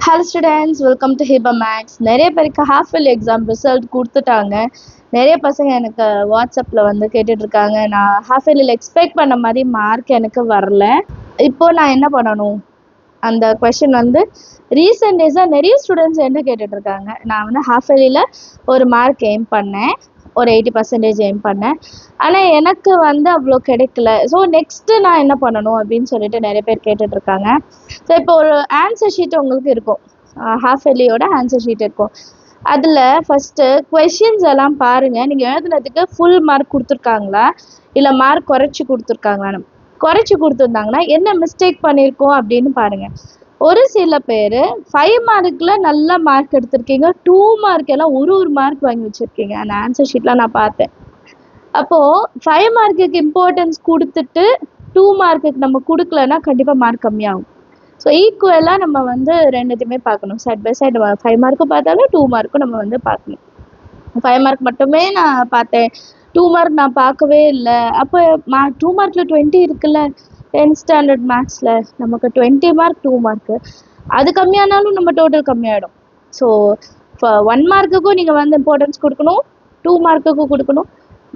Hello students, welcome to Hiba maths. நிறைய பேருக்கு half yearly exam result கொடுத்துட்டாங்க. நிறைய பசங்க எனக்கு வாட்ஸ்அப்பில் வந்து கேட்டுட்ருக்காங்க, நான் ஹாஃப் இயர்லியில் எக்ஸ்பெக்ட் பண்ண மாதிரி மார்க் எனக்கு வரல, இப்போது நான் என்ன பண்ணணும்? அந்த கொஷின் வந்து ரீசெண்ட் டேஸாக நிறைய ஸ்டூடெண்ட்ஸ் என்ன கேட்டுட்ருக்காங்க. நான் வந்து ஹாஃப் இயர்லியில் ஒரு மார்க் எய்ம் பண்ணேன், ஒரு 80% எய்ம் பண்ணேன். ஆனால் எனக்கு வந்து அவ்வளோ கிடைக்கல. ஸோ நெக்ஸ்ட்டு நான் என்ன பண்ணணும் அப்படின்னு சொல்லிட்டு நிறைய பேர் கேட்டுட்ருக்காங்க. ஸோ இப்போ ஒரு ஆன்சர் ஷீட் உங்களுக்கு இருக்கும், ஹாஃப் இயர்லியோட ஆன்சர் ஷீட் இருக்கும். அதில் ஃபஸ்ட்டு கொஷின்ஸ் எல்லாம் பாருங்கள், நீங்கள் எழுதுனதுக்கு ஃபுல் மார்க் கொடுத்துருக்காங்களா இல்லை மார்க் குறைச்சி கொடுத்துருக்காங்களான்னு. குறைச்சி கொடுத்துருந்தாங்கன்னா என்ன மிஸ்டேக் பண்ணியிருக்கோம் அப்படின்னு பாருங்கள். ஒரு சில பேர் 5 மார்க்கில் நல்ல மார்க் எடுத்திருக்கீங்க, 2 மார்க் எல்லாம் ஒரு மார்க் வாங்கி வச்சுருக்கீங்க. அந்த ஆன்சர் ஷீட்லாம் நான் பார்த்தேன். அப்போது 5 மார்க்குக்கு இம்பார்ட்டன்ஸ் கொடுத்துட்டு 2 மார்க்குக்கு நம்ம கொடுக்கலன்னா கண்டிப்பாக மார்க் கம்மியாகும். ஸோ ஈக்குவலாக நம்ம வந்து ரெண்டுத்தையுமே பார்க்கணும், சைட் பை சைடு. 5 மார்க்கும் பார்த்தாலும் 2 மார்க்கும் நம்ம வந்து பார்க்கணும். 5 மார்க் மட்டுமே நான் பார்த்தேன், 2 மார்க் நான் பார்க்கவே இல்லை. அப்போ 2 மார்க்கில் 20 இருக்குல்ல, 10th ஸ்டாண்டர்ட் மேக்ஸில் நமக்கு 20 மார்க் 2 மார்க்கு, அது கம்மியானாலும் நம்ம டோட்டல் கம்மியாகிடும். ஸோ 1 மார்க்குக்கும் நீங்கள் வந்து இம்பார்ட்டன்ஸ் கொடுக்கணும், 2 மார்க்குக்கும் கொடுக்கணும்,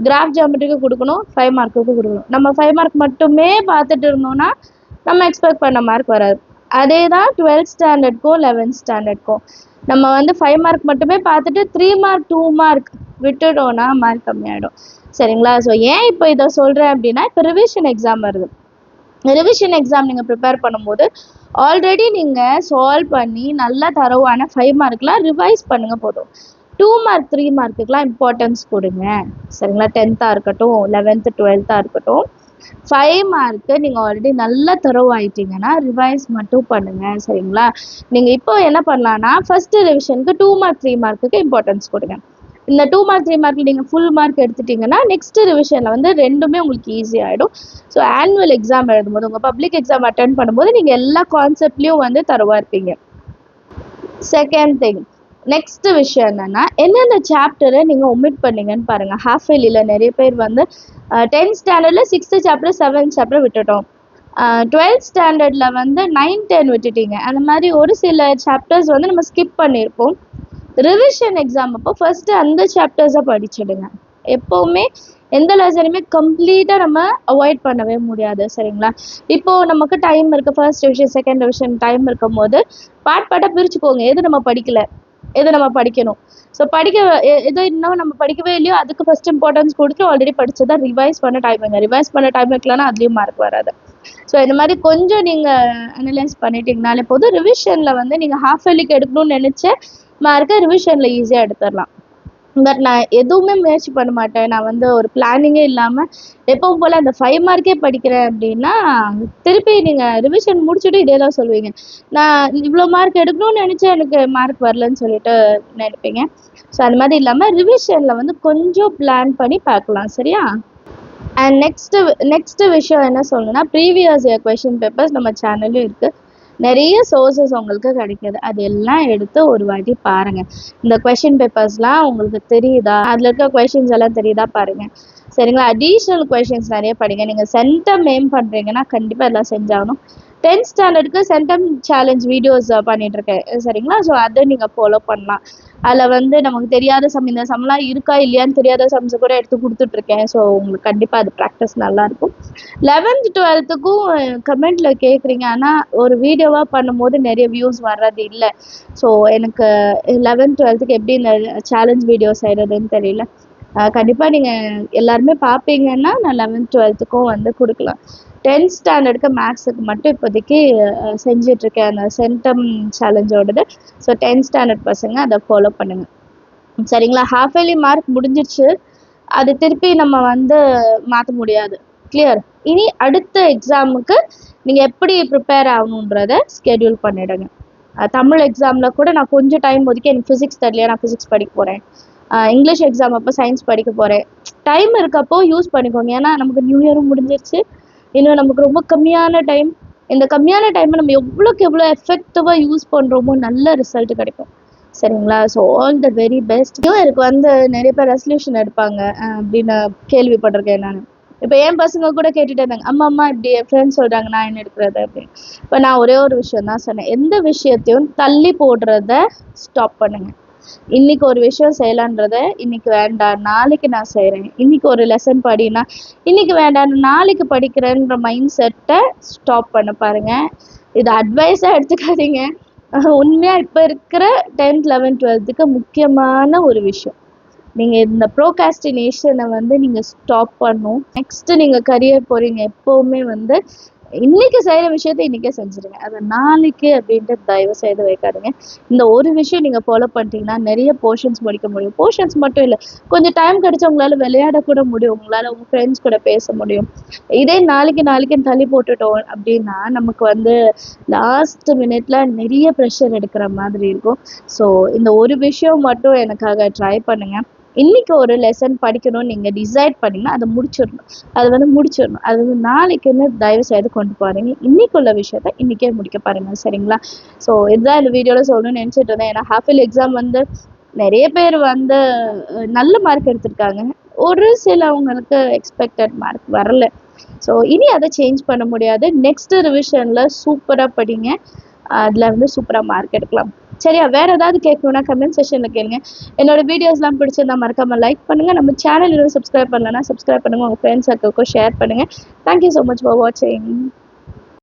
கிராஃப் ஜியோமெட்ரிக்கு கொடுக்கணும், 5 மார்க்குக்கும் கொடுக்கணும். நம்ம 5 மார்க் மட்டுமே பார்த்துட்டு இருந்தோம்னா நம்ம எக்ஸ்பெக்ட் பண்ண மார்க் வராது. அதே தான் 12th ஸ்டாண்டர்ட்க்கும் 11th ஸ்டாண்டர்ட்க்கும். நம்ம வந்து 5 மார்க் மட்டுமே பார்த்துட்டு 3 மார்க் 2 மார்க் விட்டுட்டோன்னா மார்க் கம்மியாகிடும், சரிங்களா? ஸோ ஏன் இப்போ இதை சொல்கிறேன் அப்படின்னா, இப்போ ரிவிஷன் எக்ஸாம் வருது. ரிவிஷன் எக்ஸாம் நீங்கள் ப்ரிப்பேர் பண்ணும்போது ஆல்ரெடி நீங்கள் சால்வ் பண்ணி நல்லா தரவான 5 மார்க்லாம் ரிவைஸ் பண்ணுங்க போதும். 2 மார்க் 3 மார்க்குக்கெலாம் இம்பார்ட்டன்ஸ் கொடுங்க, சரிங்களா? 10th இருக்கட்டும், 11th 12th இருக்கட்டும். 5 மார்க்கு நீங்கள் ஆல்ரெடி நல்லா தரவாயிட்டீங்கன்னா ரிவைஸ் மட்டும் பண்ணுங்கள், சரிங்களா? நீங்கள் இப்போ என்ன பண்ணலான்னா, ஃபஸ்ட்டு ரிவிஷனுக்கு 2 மார்க் 3 மார்க்குக்கு இம்பார்ட்டன்ஸ் கொடுங்க. இந்த 2 மார்க் 3 மார்க்கில் நீங்கள் ஃபுல் மார்க் எடுத்துட்டிங்கன்னா நெக்ஸ்ட்டு ரிவிஷனில் வந்து ரெண்டுமே உங்களுக்கு ஈஸியாகிடும். ஸோ ஆனுவல் எக்ஸாம் எழுதும்போது, உங்கள் பப்ளிக் எக்ஸாம் அட்டென்ட் பண்ணும்போது நீங்கள் எல்லா கான்செப்ட்லேயும் வந்து தரவா இருப்பீங்க. செகண்ட் திங், நெக்ஸ்ட்டு விஷயம் என்னென்னா, எந்தெந்த சாப்டரை நீங்கள் ஒமிட் பண்ணீங்கன்னு பாருங்கள். ஹாஃப் இயர்லியில் நிறைய பேர் வந்து 10th ஸ்டாண்டர்டில் 6th சாப்டர் 7th சாப்டர் விட்டுட்டோம், 12th ஸ்டாண்டர்டில் வந்து 9, 10 விட்டுட்டீங்க. அந்த மாதிரி ஒரு சில சாப்டர்ஸ் வந்து நம்ம ஸ்கிப் பண்ணியிருப்போம். ரிவிஷன் எக்ஸாம் அப்போ ஃபஸ்ட்டு அந்த சாப்டர்ஸை படிச்சுடுங்க. எப்போவுமே எந்த லெசனுமே கம்ப்ளீட்டாக நம்ம அவாய்ட் பண்ணவே முடியாது, சரிங்களா? இப்போது நமக்கு டைம் இருக்குது, first revision second revision time இருக்கும் போது பார்ட்டாக பிரிச்சுக்கோங்க. எது நம்ம படிக்கலை, எது நம்ம படிக்கணும். ஸோ எது இன்னும் நம்ம படிக்கவே இல்லையோ அதுக்கு ஃபஸ்ட் இம்பார்ட்டன்ஸ் கொடுத்து ஆல்ரெடி படித்ததை ரிவைஸ் பண்ண டைம் வைங்க. ரிவைஸ் பண்ண டைம் வைக்கலன்னா அதுலேயும் மார்க் வராது. ஸோ இந்த மாதிரி கொஞ்சம் நீங்கள் அனலைஸ் பண்ணிட்டீங்கனாலே போதும். ரிவிஷனில் வந்து நீங்கள் ஹாஃப் இயர்லிக்கு எடுக்கணும்னு நினச்ச மார்க்கை ரிவிஷனில் ஈஸியாக எடுத்துடலாம். பட் நான் எதுவுமே முயற்சி பண்ண மாட்டேன். நான் வந்து ஒரு பிளானிங்கே இல்லாமல் எப்பவும் போல் அந்த 5 மார்க்கே படிக்கிறேன் அப்படின்னா திருப்பி நீங்கள் ரிவிஷன் முடிச்சுட்டு இதே தான் சொல்லுவீங்க, நான் இவ்வளோ மார்க் எடுக்கணும்னு நினச்சேன், எனக்கு மார்க் வரலன்னு சொல்லிட்டு நினைப்பீங்க. ஸோ அந்த மாதிரி இல்லாமல் ரிவிஷனில் வந்து கொஞ்சம் பிளான் பண்ணி பார்க்கலாம், சரியா? அண்ட் நெக்ஸ்ட்டு விஷயம் என்ன சொல்லணும்னா, ப்ரீவியஸ் இயர் கொஷின் பேப்பர்ஸ் நம்ம சேனல்லையும் இருக்குது, நிறைய சோர்ஸஸ் உங்களுக்கு கிடைக்கிது. அது எல்லாம் எடுத்து ஒரு வாட்டி பாருங்கள். இந்த கொஷின் பேப்பர்ஸ்லாம் உங்களுக்கு தெரியுதா, அதில் இருக்க கொஷின்ஸ் எல்லாம் தெரியுதா பாருங்கள், சரிங்களா? அடிஷ்னல் கொஷின்ஸ் நிறைய படிங்க. நீங்கள் சென்டம் எய்ம் பண்ணுறீங்கன்னா கண்டிப்பாக எல்லாம் செஞ்சாகணும். 10th ஸ்டாண்டர்டுக்கு சென்டம் சேலஞ்ச் வீடியோஸ் பண்ணிகிட்ருக்கேன், சரிங்களா? ஸோ அதை நீங்கள் ஃபாலோ பண்ணலாம். அதில் வந்து நமக்கு தெரியாத இந்த சம்லாம் இருக்கா இல்லையான்னு தெரியாத சம்ஸை கூட எடுத்து கொடுத்துட்ருக்கேன். ஸோ உங்களுக்கு கண்டிப்பாக அது ப்ராக்டிஸ் நல்லாயிருக்கும். 11th 12த்துக்கும் கமெண்ட்டில் கேட்குறீங்க, ஆனால் ஒரு வீடியோவாக பண்ணும்போது நிறைய வியூஸ் வர்றது இல்லை. ஸோ எனக்கு 11th 12த்துக்கு எப்படி இந்த சேலஞ்ச் வீடியோ செய்கிறதுன்னு தெரியல. கண்டிப்பாக நீங்கள் எல்லாருமே பார்ப்பீங்கன்னா நான் 11th 12த்துக்கும் வந்து கொடுக்கலாம். 10th ஸ்டாண்டர்டுக்கு மேக்ஸுக்கு மட்டும் இப்போதைக்கு செஞ்சிட்ருக்கேன் அந்த சென்டம் சேலஞ்சோடது. ஸோ 10th ஸ்டாண்டர்ட் பசங்க அதை ஃபாலோ பண்ணுங்கள், சரிங்களா? ஹாஃப் இயர்லி மார்க் முடிஞ்சிடுச்சு, அது திருப்பி நம்ம வந்து மாற்ற முடியாது, கிளியர்? இனி அடுத்த எக்ஸாமுக்கு நீங்கள் எப்படி ப்ரிப்பேர் ஆகணுன்றதை ஸ்கெடியூல் பண்ணிவிடுங்க. தமிழ் எக்ஸாமில் கூட நான் கொஞ்சம் டைம் ஒதுக்கி, எனக்கு ஃபிசிக்ஸ் தெரியலையா, நான் ஃபிசிக்ஸ் படிக்க போகிறேன், இங்கிலீஷ் எக்ஸாம் அப்போ சயின்ஸ் படிக்க போகிறேன், டைம் இருக்கப்போ யூஸ் பண்ணிக்கோங்க. ஏன்னா நமக்கு நியூ இயரும் முடிஞ்சிருச்சு, இன்னும் நமக்கு ரொம்ப கம்மியான டைம். இந்த கம்மியான டைமை நம்ம எவ்வளோக்கு எவ்வளோ எஃபெக்டிவாக யூஸ் பண்ணுறோமோ நல்ல ரிசல்ட் கிடைக்கும், சரிங்களா? So all the very best. New இயருக்கு வந்து நிறைய பேர் ரெசல்யூஷன் எடுப்பாங்க அப்படின்னு கேள்விப்பட்டிருக்கேன் நான். இப்போ என் பசங்க கூட கேட்டுட்டே இருந்தாங்க, அம்மா அம்மா இப்படி என் ஃப்ரெண்ட்ஸ் சொல்றாங்க, நான் என்ன எடுக்கிறது அப்படின்னு. இப்போ நான் ஒரே ஒரு விஷயம் தான் சொன்னேன், எந்த விஷயத்தையும் தள்ளி போடுறத ஸ்டாப் பண்ணுங்க. இன்னைக்கு ஒரு விஷயம் செய்யலான்றத இன்னைக்கு வேண்டாம், நாளைக்கு நான் செய்கிறேன். இன்னைக்கு ஒரு லெசன் படினா இன்னைக்கு வேண்டாம், நாளைக்கு படிக்கிறேன்ற மைண்ட் செட்டை ஸ்டாப் பண்ண பாருங்க. இது அட்வைஸாக எடுத்துக்காதீங்க. உண்மையா இப்போ இருக்கிற 10th 11th 12th முக்கியமான ஒரு விஷயம். நீங்க இந்த ப்ரோகாஸ்டினேஷனை வந்து நீங்க ஸ்டாப் பண்ணணும். நெக்ஸ்ட் நீங்க கரியர் போறீங்க எப்பவுமே வந்து இன்னைக்கு செய்யற விஷயத்த இன்னைக்கே செஞ்சிருங்க. அதை நாளைக்கு அப்படின்ட்டு தயவு செய்து வைக்காதுங்க. இந்த ஒரு விஷயம் நீங்க ஃபாலோ பண்ணிட்டீங்கன்னா நிறைய போர்ஷன்ஸ் முடிக்க முடியும். போர்ஷன்ஸ் மட்டும் இல்லை, கொஞ்சம் டைம் கிடைச்சா உங்களால விளையாட கூட முடியும், உங்களால உங்க ஃப்ரெண்ட்ஸ் கூட பேச முடியும். இதே நாளைக்கு தள்ளி போட்டுட்டோம் அப்படின்னா நமக்கு வந்து லாஸ்ட் மினிட்ல நிறைய ப்ரெஷர் எடுக்கிற மாதிரி இருக்கும். ஸோ இந்த ஒரு விஷயம் மட்டும் எனக்காக ட்ரை பண்ணுங்க. இன்னைக்கு ஒரு லெசன் படிக்கணும்னு நீங்கள் டிசைட் பண்ணிங்கன்னா அதை முடிச்சிடணும். அது வந்து நாளைக்குன்னு தயவு செய்து கொண்டு பாருங்க. இன்னைக்குள்ள விஷயத்த இன்னைக்கே முடிக்க பாருங்க, சரிங்களா? ஸோ இதுதான் இந்த வீடியோவில் சொல்லணும்னு நினச்சிட்டு இருந்தேன். ஏன்னா ஹாஃப் இயர்லி எக்ஸாம் வந்து நிறைய பேர் வந்து நல்ல மார்க் எடுத்திருக்காங்க, ஒரு சிலவங்களுக்கு எக்ஸ்பெக்டட் மார்க் வரல. ஸோ இனி அதை சேஞ்ச் பண்ண முடியாது. நெக்ஸ்ட் ரிவிஷனில் சூப்பராக படிங்க, அதில் வந்து சூப்பராக மார்க் எடுக்கலாம். சரியா? வேற ஏதாவது கேட்கணும்னா கமெண்ட் செஷனில் கேளுங்க. என்னோட வீடியோஸ்லாம் பிடிச்சிருந்தா மறக்காம லைக் பண்ணுங்க. நம்ம சேனல் இன்னும் சப்ஸ்கிரைப் பண்ணலன்னா சப்ஸ்கிரைப் பண்ணுங்க. உங்கள் ஃப்ரெண்ட்ஸ் சர்க்கிள்க்கும் ஷேர் பண்ணுங்க. தேங்க்யூ ஸோ மச் ஃபார் வாட்சிங்.